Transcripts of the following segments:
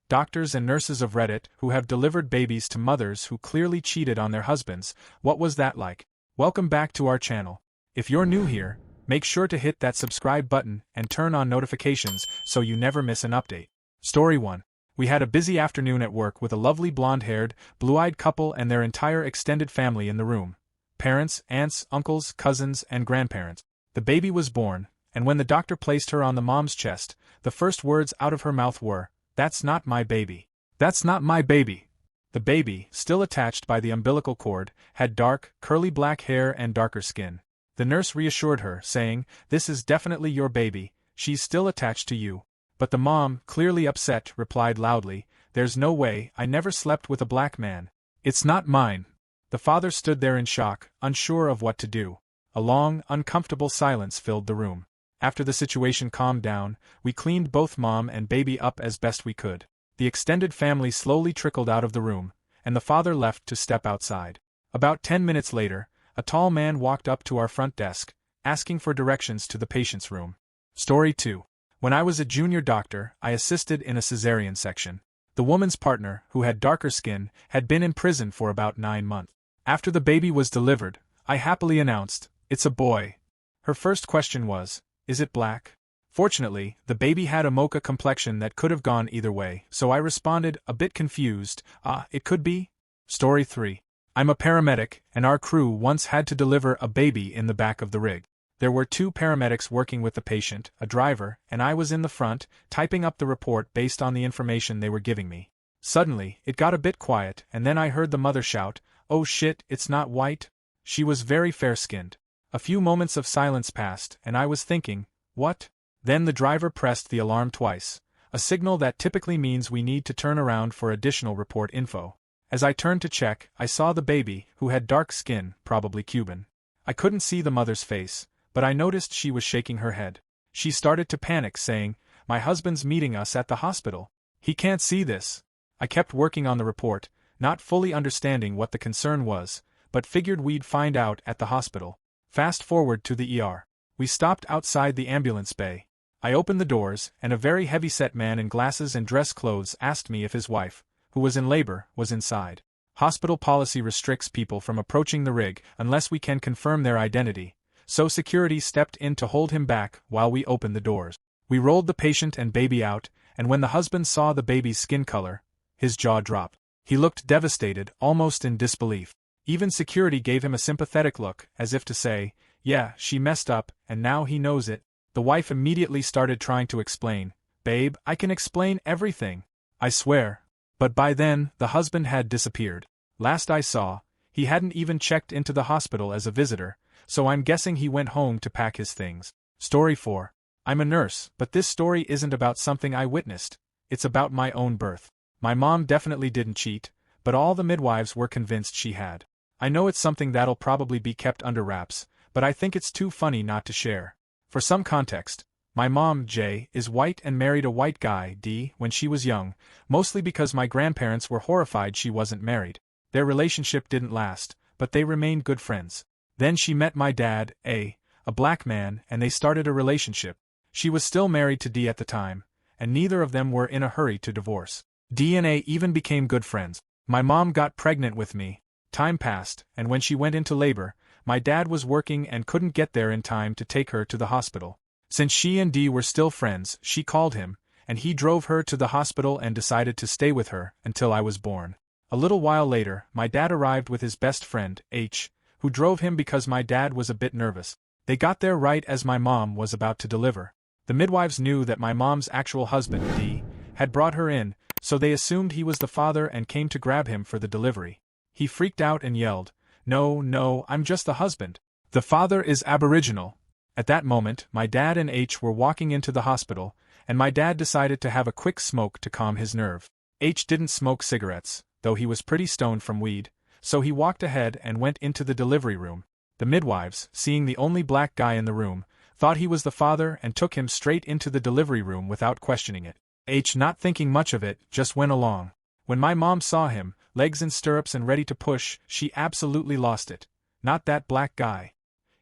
doctors and nurses of Reddit who have delivered babies to mothers who clearly cheated on their husbands. What was that like? Welcome back to our channel. If you're new here, make sure to hit that subscribe button and turn on notifications so you never miss an update. Story 1. We had a busy afternoon at work with a lovely blonde-haired, blue-eyed couple and their entire extended family in the room. Parents, aunts, uncles, cousins, and grandparents. The baby was born, and when the doctor placed her on the mom's chest, the first words out of her mouth were, "That's not my baby. That's not my baby." The baby, still attached by the umbilical cord, had dark, curly black hair and darker skin. The nurse reassured her, saying, "This is definitely your baby, she's still attached to you." But the mom, clearly upset, replied loudly, "There's no way, I never slept with a black man. It's not mine." The father stood there in shock, unsure of what to do. A long, uncomfortable silence filled the room. After the situation calmed down, we cleaned both mom and baby up as best we could. The extended family slowly trickled out of the room, and the father left to step outside. About 10 minutes later, a tall man walked up to our front desk, asking for directions to the patient's room. Story 2. When I was a junior doctor, I assisted in a cesarean section. The woman's partner, who had darker skin, had been in prison for about 9 months. After the baby was delivered, I happily announced, "It's a boy." Her first question was, "Is it black?" Fortunately, the baby had a mocha complexion that could have gone either way, so I responded, a bit confused, "It could be?" Story 3. I'm a paramedic, and our crew once had to deliver a baby in the back of the rig. There were 2 paramedics working with the patient, a driver, and I was in the front, typing up the report based on the information they were giving me. Suddenly, it got a bit quiet, and then I heard the mother shout, "Oh shit, it's not white?" She was very fair-skinned. A few moments of silence passed, and I was thinking, what? Then the driver pressed the alarm twice, a signal that typically means we need to turn around for additional report info. As I turned to check, I saw the baby, who had dark skin, probably Cuban. I couldn't see the mother's face, but I noticed she was shaking her head. She started to panic, saying, "My husband's meeting us at the hospital. He can't see this." I kept working on the report, not fully understanding what the concern was, but figured we'd find out at the hospital. Fast forward to the ER. We stopped outside the ambulance bay. I opened the doors, and a very heavy-set man in glasses and dress clothes asked me if his wife, who was in labor, was inside. Hospital policy restricts people from approaching the rig unless we can confirm their identity, so security stepped in to hold him back while we opened the doors. We rolled the patient and baby out, and when the husband saw the baby's skin color, his jaw dropped. He looked devastated, almost in disbelief. Even security gave him a sympathetic look, as if to say, "Yeah, she messed up, and now he knows it." The wife immediately started trying to explain, "Babe, I can explain everything. I swear." But by then, the husband had disappeared. Last I saw, he hadn't even checked into the hospital as a visitor, so I'm guessing he went home to pack his things. Story 4. I'm a nurse, but this story isn't about something I witnessed. It's about my own birth. My mom definitely didn't cheat, but all the midwives were convinced she had. I know it's something that'll probably be kept under wraps, but I think it's too funny not to share. For some context, my mom, J, is white and married a white guy, D, when she was young, mostly because my grandparents were horrified she wasn't married. Their relationship didn't last, but they remained good friends. Then she met my dad, A black man, and they started a relationship. She was still married to D at the time, and neither of them were in a hurry to divorce. D and A even became good friends. My mom got pregnant with me. Time passed, and when she went into labor, my dad was working and couldn't get there in time to take her to the hospital. Since she and D were still friends, she called him, and he drove her to the hospital and decided to stay with her until I was born. A little while later, my dad arrived with his best friend, H, who drove him because my dad was a bit nervous. They got there right as my mom was about to deliver. The midwives knew that my mom's actual husband, D, had brought her in, so they assumed he was the father and came to grab him for the delivery. He freaked out and yelled, No, I'm just the husband. The father is Aboriginal." At that moment, my dad and H were walking into the hospital, and my dad decided to have a quick smoke to calm his nerve. H didn't smoke cigarettes, though he was pretty stoned from weed, so he walked ahead and went into the delivery room. The midwives, seeing the only black guy in the room, thought he was the father and took him straight into the delivery room without questioning it. H, not thinking much of it, just went along. When my mom saw him, legs in stirrups and ready to push, she absolutely lost it. "Not that black guy.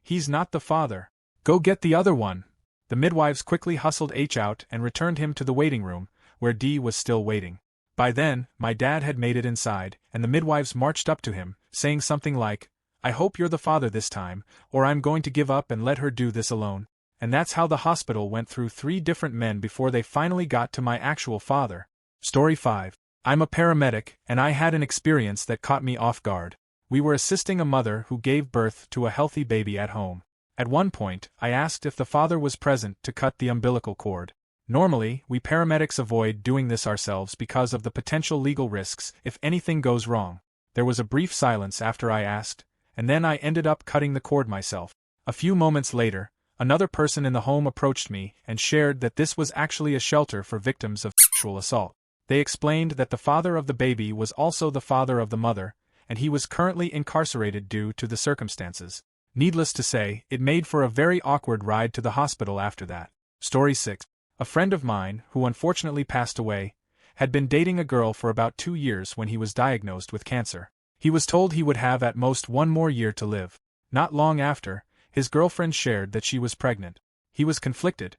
He's not the father. Go get the other one." The midwives quickly hustled H out and returned him to the waiting room, where D was still waiting. By then, my dad had made it inside, and the midwives marched up to him, saying something like, "I hope you're the father this time, or I'm going to give up and let her do this alone." And that's how the hospital went through 3 different men before they finally got to my actual father. Story 5. I'm a paramedic, and I had an experience that caught me off guard. We were assisting a mother who gave birth to a healthy baby at home. At one point, I asked if the father was present to cut the umbilical cord. Normally, we paramedics avoid doing this ourselves because of the potential legal risks if anything goes wrong. There was a brief silence after I asked, and then I ended up cutting the cord myself. A few moments later, another person in the home approached me and shared that this was actually a shelter for victims of sexual assault. They explained that the father of the baby was also the father of the mother, and he was currently incarcerated due to the circumstances. Needless to say, it made for a very awkward ride to the hospital after that. Story 6. A friend of mine, who unfortunately passed away, had been dating a girl for about 2 years when he was diagnosed with cancer. He was told he would have at most 1 more year to live. Not long after, his girlfriend shared that she was pregnant. He was conflicted.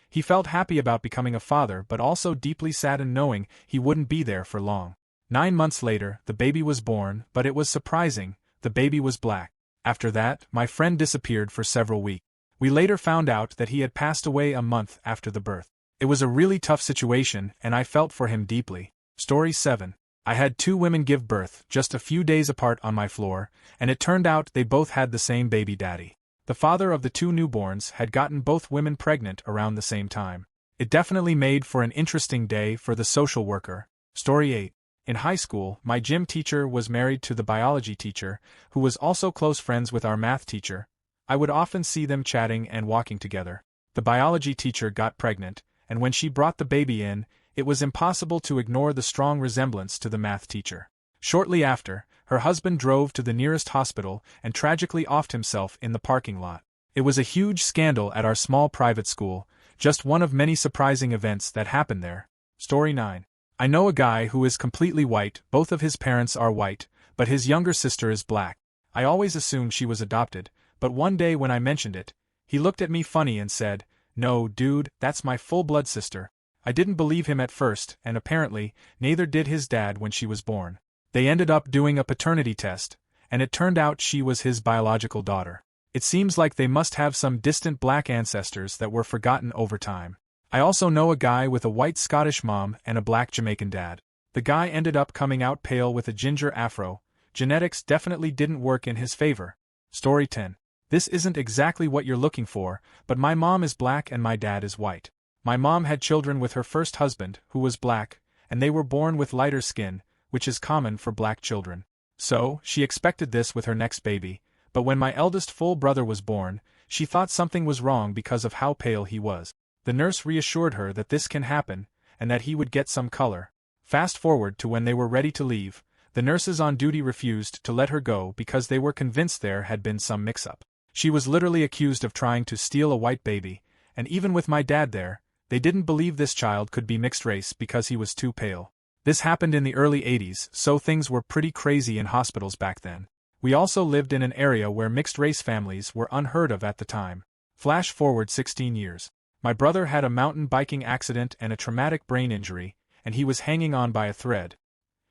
He felt happy about becoming a father but also deeply saddened knowing he wouldn't be there for long. 9 months later, the baby was born, but it was surprising, the baby was black. After that, my friend disappeared for several weeks. We later found out that he had passed away a month after the birth. It was a really tough situation, and I felt for him deeply. Story 7. I had 2 women give birth just a few days apart on my floor, and it turned out they both had the same baby daddy. The father of the 2 newborns had gotten both women pregnant around the same time. It definitely made for an interesting day for the social worker. Story 8. In high school, my gym teacher was married to the biology teacher, who was also close friends with our math teacher. I would often see them chatting and walking together. The biology teacher got pregnant, and when she brought the baby in, it was impossible to ignore the strong resemblance to the math teacher. Shortly after, her husband drove to the nearest hospital and tragically offed himself in the parking lot. It was a huge scandal at our small private school, just one of many surprising events that happened there. Story 9. I know a guy who is completely white, both of his parents are white, but his younger sister is black. I always assumed she was adopted, but one day when I mentioned it, he looked at me funny and said, "No, dude, that's my full-blood sister." I didn't believe him at first, and apparently, neither did his dad when she was born. They ended up doing a paternity test, and it turned out she was his biological daughter. It seems like they must have some distant black ancestors that were forgotten over time. I also know a guy with a white Scottish mom and a black Jamaican dad. The guy ended up coming out pale with a ginger afro. Genetics definitely didn't work in his favor. Story 10. This isn't exactly what you're looking for, but my mom is black and my dad is white. My mom had children with her first husband, who was black, and they were born with lighter skin, which is common for black children. So, she expected this with her next baby, but when my eldest full brother was born, she thought something was wrong because of how pale he was. The nurse reassured her that this can happen, and that he would get some color. Fast forward to when they were ready to leave, the nurses on duty refused to let her go because they were convinced there had been some mix-up. She was literally accused of trying to steal a white baby, and even with my dad there, they didn't believe this child could be mixed race because he was too pale. This happened in the early 80s, so things were pretty crazy in hospitals back then. We also lived in an area where mixed-race families were unheard of at the time. Flash forward 16 years. My brother had a mountain biking accident and a traumatic brain injury, and he was hanging on by a thread.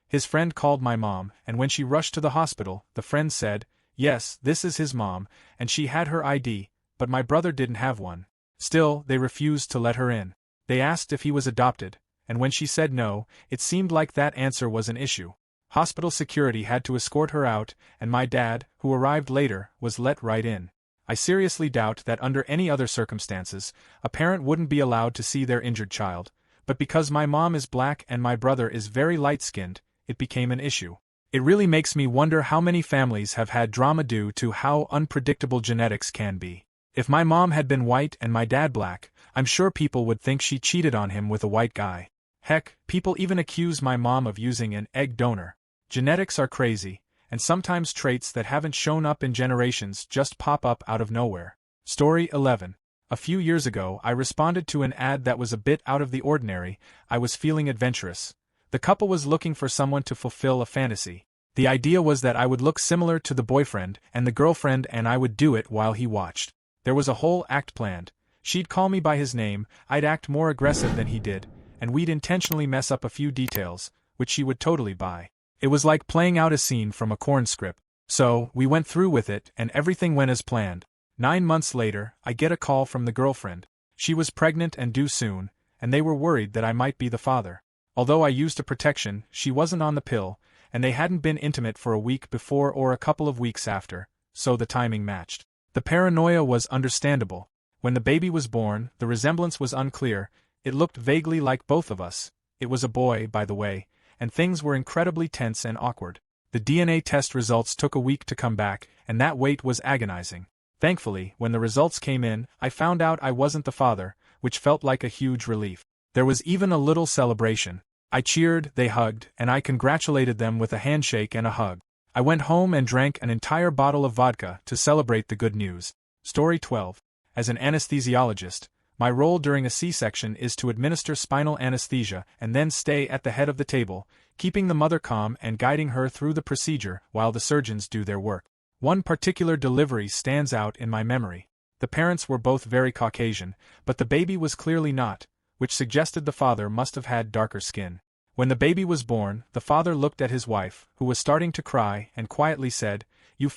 His friend called my mom, and when she rushed to the hospital, the friend said, "Yes, this is his mom, and she had her ID, but my brother didn't have one." Still, they refused to let her in. They asked if he was adopted, and when she said no, it seemed like that answer was an issue. Hospital security had to escort her out, and my dad, who arrived later, was let right in. I seriously doubt that under any other circumstances, a parent wouldn't be allowed to see their injured child, but because my mom is black and my brother is very light-skinned, it became an issue. It really makes me wonder how many families have had drama due to how unpredictable genetics can be. If my mom had been white and my dad black, I'm sure people would think she cheated on him with a white guy. Heck, people even accuse my mom of using an egg donor. Genetics are crazy, and sometimes traits that haven't shown up in generations just pop up out of nowhere. Story 11. A few years ago, I responded to an ad that was a bit out of the ordinary. I was feeling adventurous. The couple was looking for someone to fulfill a fantasy. The idea was that I would look similar to the boyfriend and the girlfriend and I would do it while he watched. There was a whole act planned. She'd call me by his name, I'd act more aggressive than he did, and we'd intentionally mess up a few details, which she would totally buy. It was like playing out a scene from a corn script. So, we went through with it, and everything went as planned. 9 months later, I get a call from the girlfriend. She was pregnant and due soon, and they were worried that I might be the father. Although I used a protection, she wasn't on the pill, and they hadn't been intimate for a week before or a couple of weeks after, so the timing matched. The paranoia was understandable. When the baby was born, the resemblance was unclear. It looked vaguely like both of us. It was a boy, by the way, and things were incredibly tense and awkward. The DNA test results took a week to come back, and that wait was agonizing. Thankfully, when the results came in, I found out I wasn't the father, which felt like a huge relief. There was even a little celebration. I cheered, they hugged, and I congratulated them with a handshake and a hug. I went home and drank an entire bottle of vodka to celebrate the good news. Story 12. As an anesthesiologist, my role during a C-section is to administer spinal anesthesia and then stay at the head of the table, keeping the mother calm and guiding her through the procedure while the surgeons do their work. One particular delivery stands out in my memory. The parents were both very Caucasian, but the baby was clearly not, which suggested the father must have had darker skin. When the baby was born, the father looked at his wife, who was starting to cry, and quietly said, "You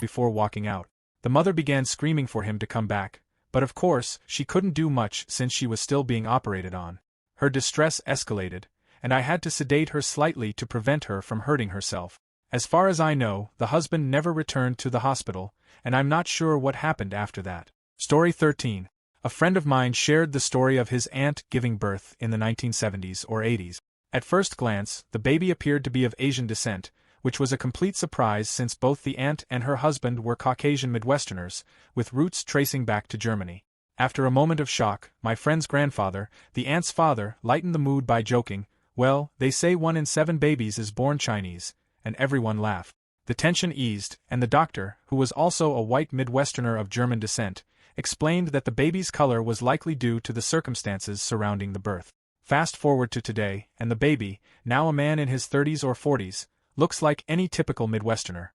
before walking out. The mother began screaming for him to come back, but of course, she couldn't do much since she was still being operated on. Her distress escalated, and I had to sedate her slightly to prevent her from hurting herself. As far as I know, the husband never returned to the hospital, and I'm not sure what happened after that." Story 13. A friend of mine shared the story of his aunt giving birth in the 1970s or 80s. At first glance, the baby appeared to be of Asian descent, which was a complete surprise since both the aunt and her husband were Caucasian Midwesterners, with roots tracing back to Germany. After a moment of shock, my friend's grandfather, the aunt's father, lightened the mood by joking, "Well, they say 1 in 7 babies is born Chinese," and everyone laughed. The tension eased, and the doctor, who was also a white Midwesterner of German descent, explained that the baby's color was likely due to the circumstances surrounding the birth. Fast forward to today, and the baby, now a man in his 30s or 40s, looks like any typical Midwesterner.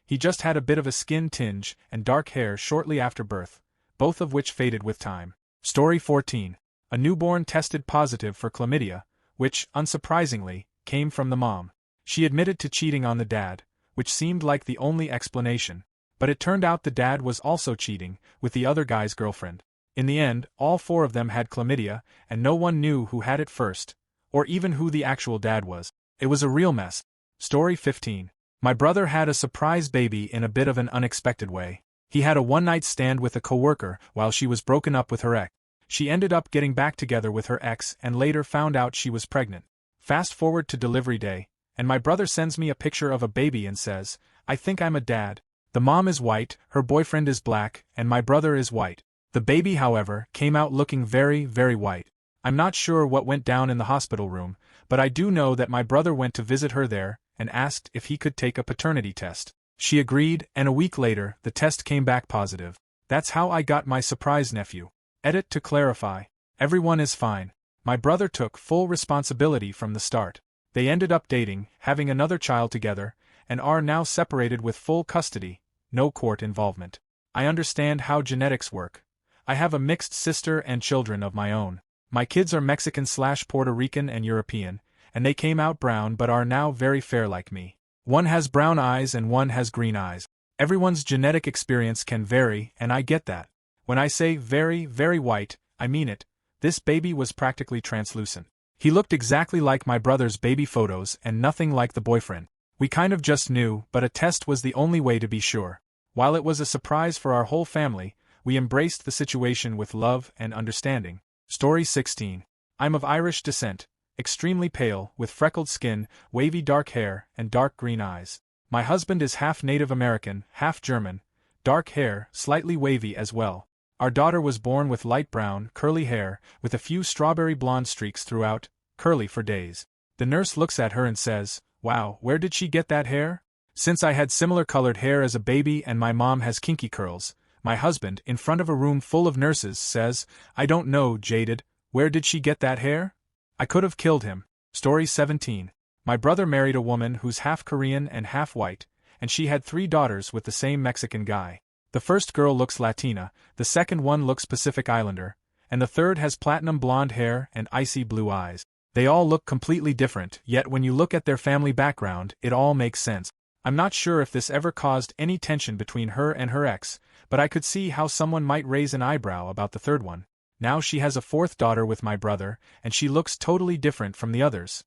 He just had a bit of a skin tinge and dark hair shortly after birth, both of which faded with time. Story 14. A newborn tested positive for chlamydia, which, unsurprisingly, came from the mom. She admitted to cheating on the dad, which seemed like the only explanation, but it turned out the dad was also cheating with the other guy's girlfriend. In the end, all 4 of them had chlamydia, and no one knew who had it first, or even who the actual dad was. It was a real mess. Story 15. My brother had a surprise baby in a bit of an unexpected way. He had a one-night stand with a coworker while she was broken up with her ex. She ended up getting back together with her ex and later found out she was pregnant. Fast forward to delivery day, and my brother sends me a picture of a baby and says, "I think I'm a dad." The mom is white, her boyfriend is black, and my brother is white. The baby, however, came out looking very, very white. I'm not sure what went down in the hospital room, but I do know that my brother went to visit her there and asked if he could take a paternity test. She agreed, and a week later, the test came back positive. That's how I got my surprise nephew. Edit to clarify. Everyone is fine. My brother took full responsibility from the start. They ended up dating, having another child together, and are now separated with full custody, no court involvement. I understand how genetics work. I have a mixed sister and children of my own. My kids are Mexican/Puerto Rican and European, and they came out brown but are now very fair like me. One has brown eyes and one has green eyes. Everyone's genetic experience can vary, and I get that. When I say very, very white, I mean it. This baby was practically translucent. He looked exactly like my brother's baby photos and nothing like the boyfriend. We kind of just knew, but a test was the only way to be sure. While it was a surprise for our whole family, we embraced the situation with love and understanding. Story 16. I'm of Irish descent, extremely pale, with freckled skin, wavy dark hair, and dark green eyes. My husband is half Native American, half German, dark hair, slightly wavy as well. Our daughter was born with light brown, curly hair, with a few strawberry blonde streaks throughout, curly for days. The nurse looks at her and says, "Wow, where did she get that hair?" Since I had similar colored hair as a baby and my mom has kinky curls, my husband, in front of a room full of nurses, says, "I don't know, jaded, where did she get that hair?" I could have killed him. Story 17. My brother married a woman who's half Korean and half white, and she had 3 daughters with the same Mexican guy. The first girl looks Latina, the second one looks Pacific Islander, and the third has platinum blonde hair and icy blue eyes. They all look completely different, yet when you look at their family background, it all makes sense. I'm not sure if this ever caused any tension between her and her ex, but I could see how someone might raise an eyebrow about the third one. Now she has a fourth daughter with my brother, and she looks totally different from the others.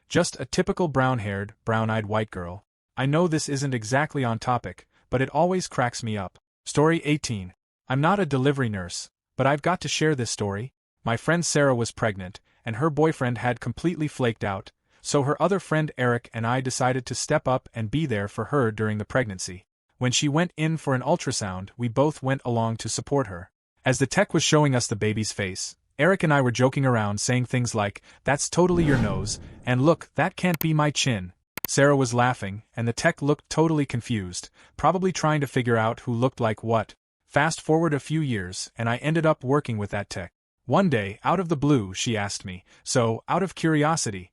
Just a typical brown-haired, brown-eyed white girl. I know this isn't exactly on topic, but it always cracks me up. Story 18. I'm not a delivery nurse, but I've got to share this story. My friend Sarah was pregnant, and her boyfriend had completely flaked out, so her other friend Eric and I decided to step up and be there for her during the pregnancy. When she went in for an ultrasound, we both went along to support her. As the tech was showing us the baby's face, Eric and I were joking around saying things like, "That's totally your nose," and "Look, that can't be my chin." Sarah was laughing, and the tech looked totally confused, probably trying to figure out who looked like what. Fast forward a few years, and I ended up working with that tech. One day, out of the blue, she asked me, so, out of curiosity,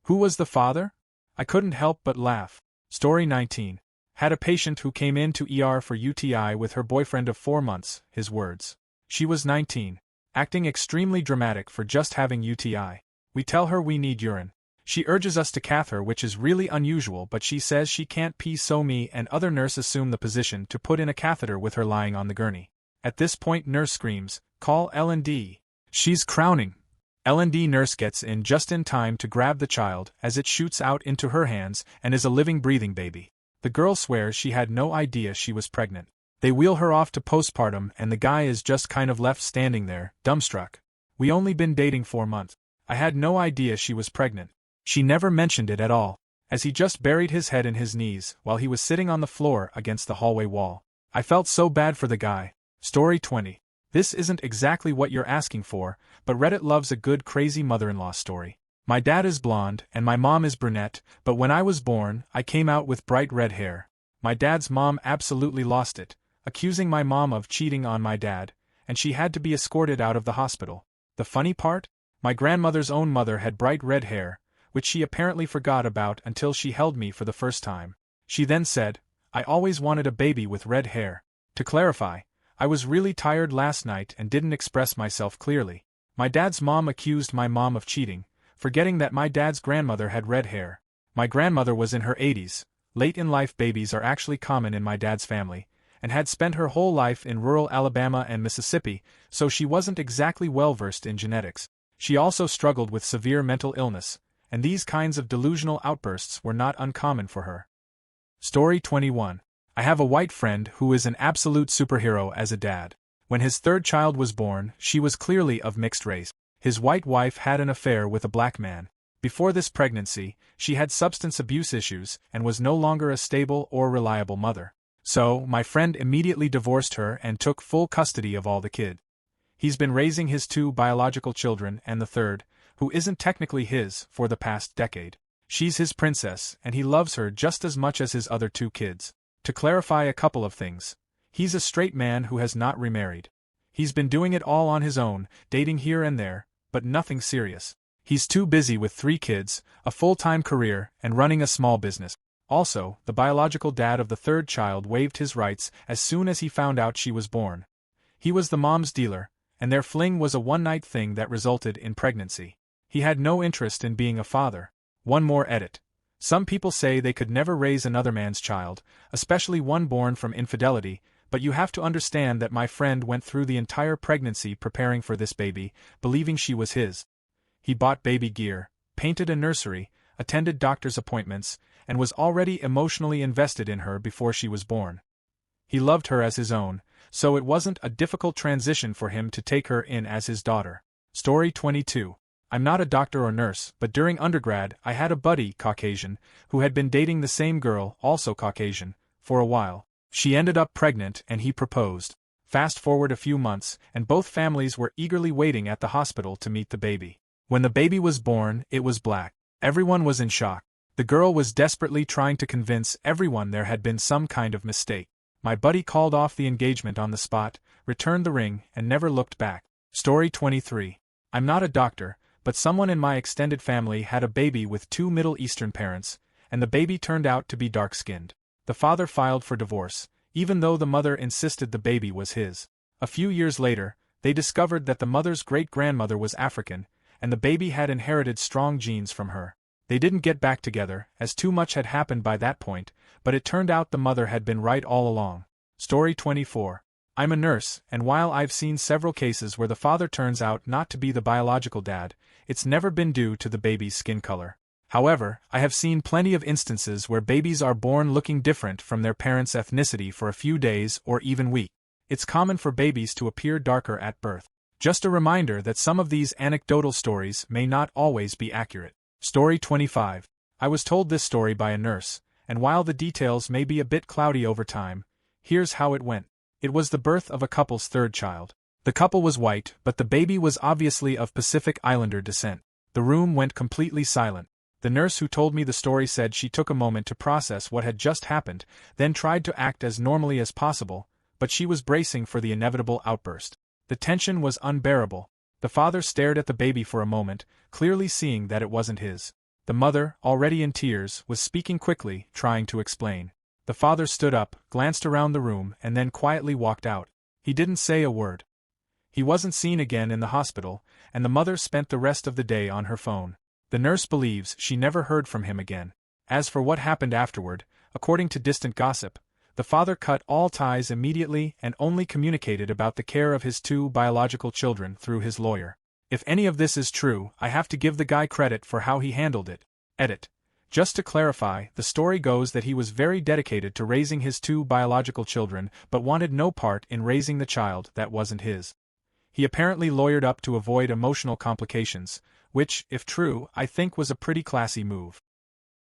who was the father? I couldn't help but laugh. Story 19. Had a patient who came into ER for UTI with her boyfriend of 4 months, his words. She was 19, acting extremely dramatic for just having UTI. We tell her we need urine. She urges us to cath her, which is really unusual, but she says she can't pee, so me and other nurse assume the position to put in a catheter with her lying on the gurney. At this point nurse screams, "Call L&D. She's crowning." L&D nurse gets in just in time to grab the child as it shoots out into her hands and is a living, breathing baby. The girl swears she had no idea she was pregnant. They wheel her off to postpartum and the guy is just kind of left standing there, dumbstruck. We only been dating 4 months. I had no idea she was pregnant. She never mentioned it at all, as he just buried his head in his knees while he was sitting on the floor against the hallway wall. I felt so bad for the guy. Story 20. This isn't exactly what you're asking for, but Reddit loves a good crazy mother-in-law story. My dad is blonde and my mom is brunette, but when I was born, I came out with bright red hair. My dad's mom absolutely lost it, accusing my mom of cheating on my dad, and she had to be escorted out of the hospital. The funny part? My grandmother's own mother had bright red hair, which she apparently forgot about until she held me for the first time. She then said, "I always wanted a baby with red hair." To clarify, I was really tired last night and didn't express myself clearly. My dad's mom accused my mom of cheating, forgetting that my dad's grandmother had red hair. My grandmother was in her 80s, late in life. Babies are actually common in my dad's family, and had spent her whole life in rural Alabama and Mississippi, so she wasn't exactly well-versed in genetics. She also struggled with severe mental illness, and these kinds of delusional outbursts were not uncommon for her. Story 21. I have a white friend who is an absolute superhero as a dad. When his third child was born, she was clearly of mixed race. His white wife had an affair with a black man. Before this pregnancy, she had substance abuse issues and was no longer a stable or reliable mother. So, my friend immediately divorced her and took full custody of all the kids. He's been raising his 2 biological children and the third, who isn't technically his, for the past decade. She's his princess, and he loves her just as much as his other 2 kids. To clarify a couple of things, he's a straight man who has not remarried. He's been doing it all on his own, dating here and there, but nothing serious. He's too busy with 3 kids, a full-time career, and running a small business. Also, the biological dad of the third child waived his rights as soon as he found out she was born. He was the mom's dealer, and their fling was a one-night thing that resulted in pregnancy. He had no interest in being a father. One more edit. Some people say they could never raise another man's child, especially one born from infidelity, but you have to understand that my friend went through the entire pregnancy preparing for this baby, believing she was his. He bought baby gear, painted a nursery, attended doctor's appointments, and was already emotionally invested in her before she was born. He loved her as his own, so it wasn't a difficult transition for him to take her in as his daughter. Story 22. I'm not a doctor or nurse, but during undergrad I had a buddy, Caucasian, who had been dating the same girl, also Caucasian, for a while. She ended up pregnant and he proposed. Fast forward a few months, and both families were eagerly waiting at the hospital to meet the baby. When the baby was born, it was black. Everyone was in shock. The girl was desperately trying to convince everyone there had been some kind of mistake. My buddy called off the engagement on the spot, returned the ring, and never looked back. Story 23. I'm not a doctor, but someone in my extended family had a baby with 2 Middle Eastern parents, and the baby turned out to be dark-skinned. The father filed for divorce, even though the mother insisted the baby was his. A few years later, they discovered that the mother's great-grandmother was African, and the baby had inherited strong genes from her. They didn't get back together, as too much had happened by that point, but it turned out the mother had been right all along. Story 24. I'm a nurse, and while I've seen several cases where the father turns out not to be the biological dad, it's never been due to the baby's skin color. However, I have seen plenty of instances where babies are born looking different from their parents' ethnicity for a few days or even weeks. It's common for babies to appear darker at birth. Just a reminder that some of these anecdotal stories may not always be accurate. Story 25. I was told this story by a nurse, and while the details may be a bit cloudy over time, here's how it went. It was the birth of a couple's third child. The couple was white, but the baby was obviously of Pacific Islander descent. The room went completely silent. The nurse who told me the story said she took a moment to process what had just happened, then tried to act as normally as possible, but she was bracing for the inevitable outburst. The tension was unbearable. The father stared at the baby for a moment, clearly seeing that it wasn't his. The mother, already in tears, was speaking quickly, trying to explain. The father stood up, glanced around the room, and then quietly walked out. He didn't say a word. He wasn't seen again in the hospital, and the mother spent the rest of the day on her phone. The nurse believes she never heard from him again. As for what happened afterward, according to distant gossip, the father cut all ties immediately and only communicated about the care of his 2 biological children through his lawyer. If any of this is true, I have to give the guy credit for how he handled it. Edit. Just to clarify, the story goes that he was very dedicated to raising his 2 biological children but wanted no part in raising the child that wasn't his. He apparently lawyered up to avoid emotional complications, which, if true, I think was a pretty classy move.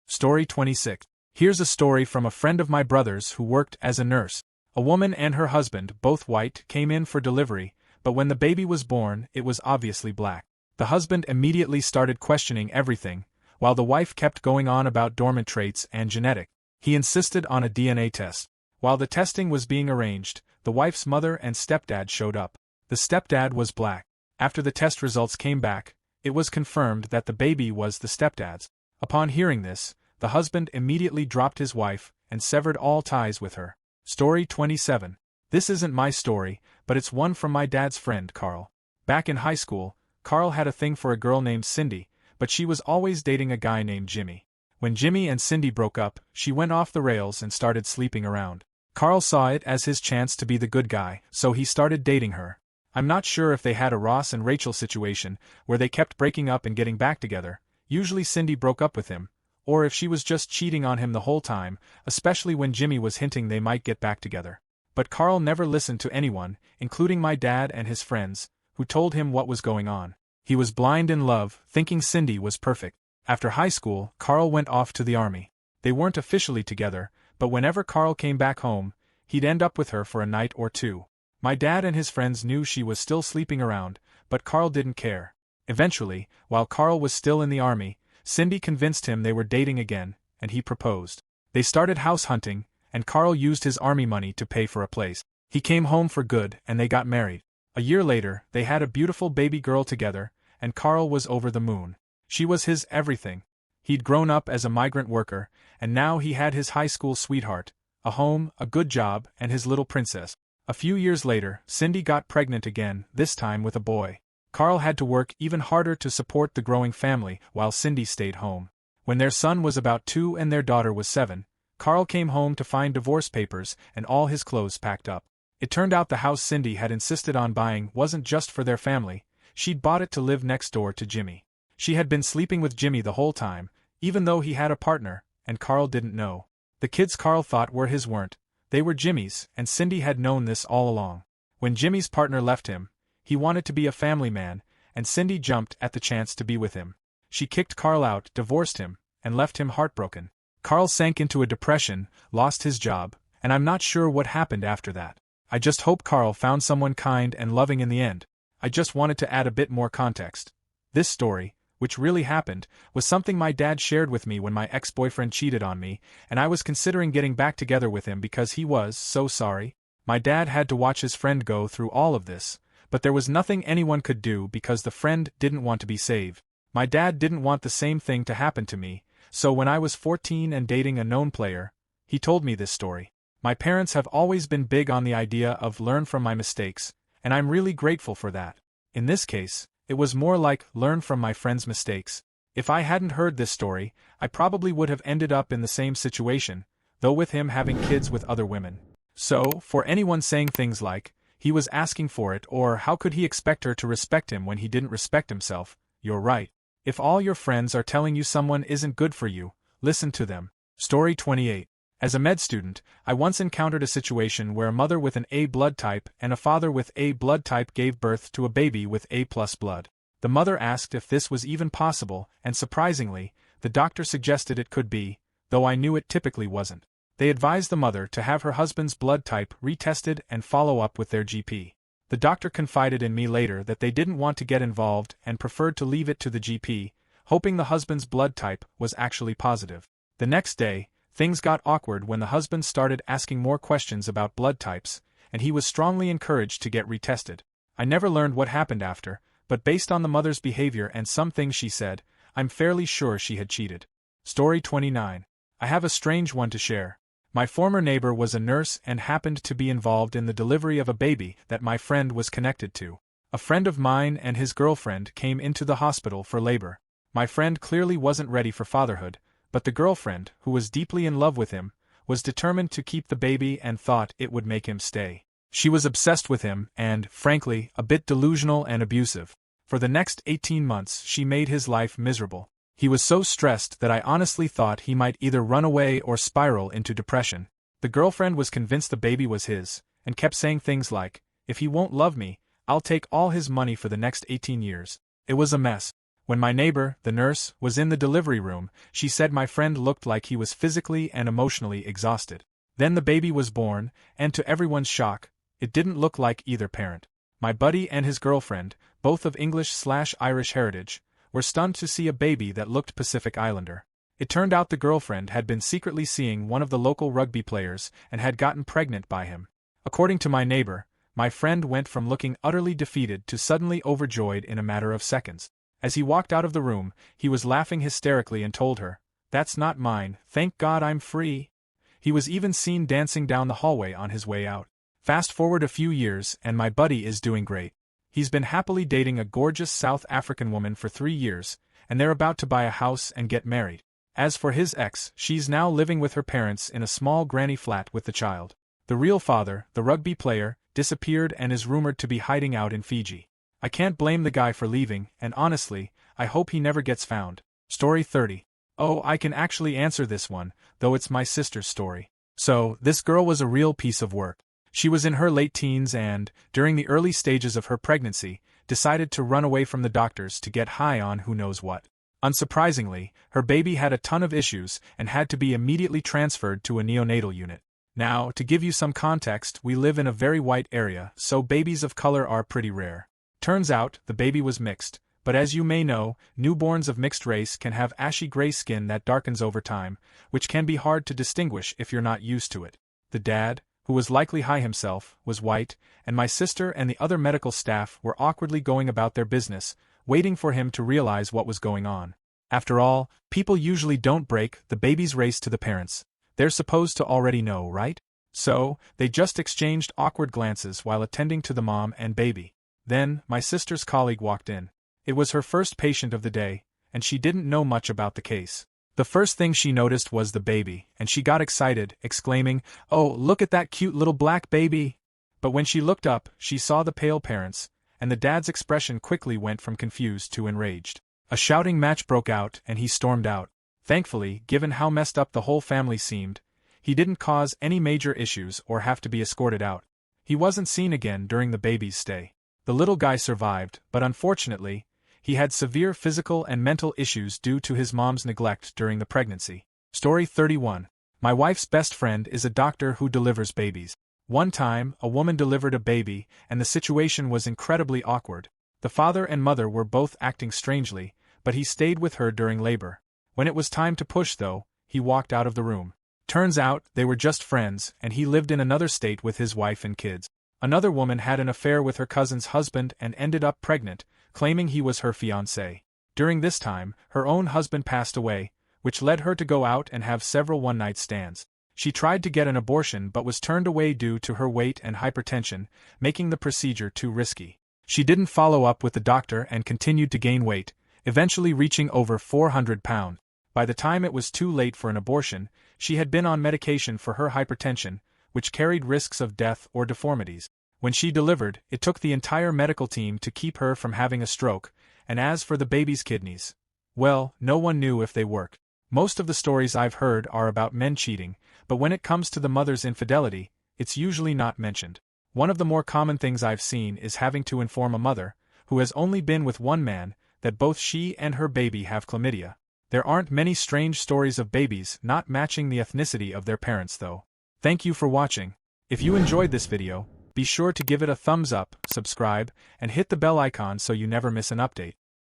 Story 26. Here's a story from a friend of my brother's who worked as a nurse. A woman and her husband, both white, came in for delivery, but when the baby was born, it was obviously black. The husband immediately started questioning everything, while the wife kept going on about dormant traits and genetics. He insisted on a DNA test. While the testing was being arranged, the wife's mother and stepdad showed up. The stepdad was black. After the test results came back, it was confirmed that the baby was the stepdad's. Upon hearing this, the husband immediately dropped his wife and severed all ties with her. Story 27. This isn't my story, but it's one from my dad's friend Carl. Back in high school, Carl had a thing for a girl named Cindy, but she was always dating a guy named Jimmy. When Jimmy and Cindy broke up, she went off the rails and started sleeping around. Carl saw it as his chance to be the good guy, so he started dating her. I'm not sure if they had a Ross and Rachel situation, where they kept breaking up and getting back together. Usually Cindy broke up with him, or if she was just cheating on him the whole time, especially when Jimmy was hinting they might get back together. But Carl never listened to anyone, including my dad and his friends, who told him what was going on. He was blind in love, thinking Cindy was perfect. After high school, Carl went off to the army. They weren't officially together, but whenever Carl came back home, he'd end up with her for a night or two. My dad and his friends knew she was still sleeping around, but Carl didn't care. Eventually, while Carl was still in the army, Cindy convinced him they were dating again, and he proposed. They started house hunting, and Carl used his army money to pay for a place. He came home for good, and they got married. A year later, they had a beautiful baby girl together, and Carl was over the moon. She was his everything. He'd grown up as a migrant worker, and now he had his high school sweetheart, a home, a good job, and his little princess. A few years later, Cindy got pregnant again, this time with a boy. Carl had to work even harder to support the growing family while Cindy stayed home. When their son was about 2 and their daughter was 7, Carl came home to find divorce papers and all his clothes packed up. It turned out the house Cindy had insisted on buying wasn't just for their family, she'd bought it to live next door to Jimmy. She had been sleeping with Jimmy the whole time, even though he had a partner, and Carl didn't know. The kids Carl thought were his weren't. They were Jimmy's, and Cindy had known this all along. When Jimmy's partner left him, he wanted to be a family man, and Cindy jumped at the chance to be with him. She kicked Carl out, divorced him, and left him heartbroken. Carl sank into a depression, lost his job, and I'm not sure what happened after that. I just hope Carl found someone kind and loving in the end. I just wanted to add a bit more context. This story, which really happened, was something my dad shared with me when my ex-boyfriend cheated on me, and I was considering getting back together with him because he was so sorry. My dad had to watch his friend go through all of this, but there was nothing anyone could do because the friend didn't want to be saved. My dad didn't want the same thing to happen to me, so when I was 14 and dating a known player, he told me this story. My parents have always been big on the idea of learn from my mistakes, and I'm really grateful for that. In this case, It was more like, learn from my friend's mistakes. If I hadn't heard this story, I probably would have ended up in the same situation, though with him having kids with other women. So, for anyone saying things like, he was asking for it, or how could he expect her to respect him when he didn't respect himself, you're right. If all your friends are telling you someone isn't good for you, listen to them. Story 28. As a med student, I once encountered a situation where a mother with an A blood type and a father with A blood type gave birth to a baby with A+ blood. The mother asked if this was even possible, and surprisingly, the doctor suggested it could be, though I knew it typically wasn't. They advised the mother to have her husband's blood type retested and follow up with their GP. The doctor confided in me later that they didn't want to get involved and preferred to leave it to the GP, hoping the husband's blood type was actually positive. The next day, things got awkward when the husband started asking more questions about blood types, and he was strongly encouraged to get retested. I never learned what happened after, but based on the mother's behavior and some things she said, I'm fairly sure she had cheated. Story 29. I have a strange one to share. My former neighbor was a nurse and happened to be involved in the delivery of a baby that my friend was connected to. A friend of mine and his girlfriend came into the hospital for labor. My friend clearly wasn't ready for fatherhood, but the girlfriend, who was deeply in love with him, was determined to keep the baby and thought it would make him stay. She was obsessed with him and, frankly, a bit delusional and abusive. For the next 18 months she made his life miserable. He was so stressed that I honestly thought he might either run away or spiral into depression. The girlfriend was convinced the baby was his, and kept saying things like, if he won't love me, I'll take all his money for the next 18 years. It was a mess. When my neighbor, the nurse, was in the delivery room, she said my friend looked like he was physically and emotionally exhausted. Then the baby was born, and to everyone's shock, it didn't look like either parent. My buddy and his girlfriend, both of English/Irish heritage, were stunned to see a baby that looked Pacific Islander. It turned out the girlfriend had been secretly seeing one of the local rugby players and had gotten pregnant by him. According to my neighbor, my friend went from looking utterly defeated to suddenly overjoyed in a matter of seconds. As he walked out of the room, he was laughing hysterically and told her, "That's not mine, thank God I'm free." He was even seen dancing down the hallway on his way out. Fast forward a few years and my buddy is doing great. He's been happily dating a gorgeous South African woman for 3 years, and they're about to buy a house and get married. As for his ex, she's now living with her parents in a small granny flat with the child. The real father, the rugby player, disappeared and is rumored to be hiding out in Fiji. I can't blame the guy for leaving, and honestly, I hope he never gets found. Story 30. Oh, I can actually answer this one, though it's my sister's story. So, this girl was a real piece of work. She was in her late teens and, during the early stages of her pregnancy, decided to run away from the doctors to get high on who knows what. Unsurprisingly, her baby had a ton of issues and had to be immediately transferred to a neonatal unit. Now, to give you some context, we live in a very white area, so babies of color are pretty rare. Turns out, the baby was mixed, but as you may know, newborns of mixed race can have ashy gray skin that darkens over time, which can be hard to distinguish if you're not used to it. The dad, who was likely high himself, was white, and my sister and the other medical staff were awkwardly going about their business, waiting for him to realize what was going on. After all, people usually don't break the baby's race to the parents. They're supposed to already know, right? So, they just exchanged awkward glances while attending to the mom and baby. Then, my sister's colleague walked in. It was her first patient of the day, and she didn't know much about the case. The first thing she noticed was the baby, and she got excited, exclaiming, "Oh, look at that cute little black baby!" But when she looked up, she saw the pale parents, and the dad's expression quickly went from confused to enraged. A shouting match broke out, and he stormed out. Thankfully, given how messed up the whole family seemed, he didn't cause any major issues or have to be escorted out. He wasn't seen again during the baby's stay. The little guy survived, but unfortunately, he had severe physical and mental issues due to his mom's neglect during the pregnancy. Story 31. My wife's best friend is a doctor who delivers babies. One time, a woman delivered a baby, and the situation was incredibly awkward. The father and mother were both acting strangely, but he stayed with her during labor. When it was time to push though, he walked out of the room. Turns out, they were just friends, and he lived in another state with his wife and kids. Another woman had an affair with her cousin's husband and ended up pregnant, claiming he was her fiancé. During this time, her own husband passed away, which led her to go out and have several one-night stands. She tried to get an abortion but was turned away due to her weight and hypertension, making the procedure too risky. She didn't follow up with the doctor and continued to gain weight, eventually reaching over 400 pounds. By the time it was too late for an abortion, she had been on medication for her hypertension, which carried risks of death or deformities. When she delivered, it took the entire medical team to keep her from having a stroke, and as for the baby's kidneys, well, no one knew if they worked. Most of the stories I've heard are about men cheating, but when it comes to the mother's infidelity, it's usually not mentioned. One of the more common things I've seen is having to inform a mother, who has only been with one man, that both she and her baby have chlamydia. There aren't many strange stories of babies not matching the ethnicity of their parents though. Thank you for watching. If you enjoyed this video, be sure to give it a thumbs up, subscribe, and hit the bell icon so you never miss an update.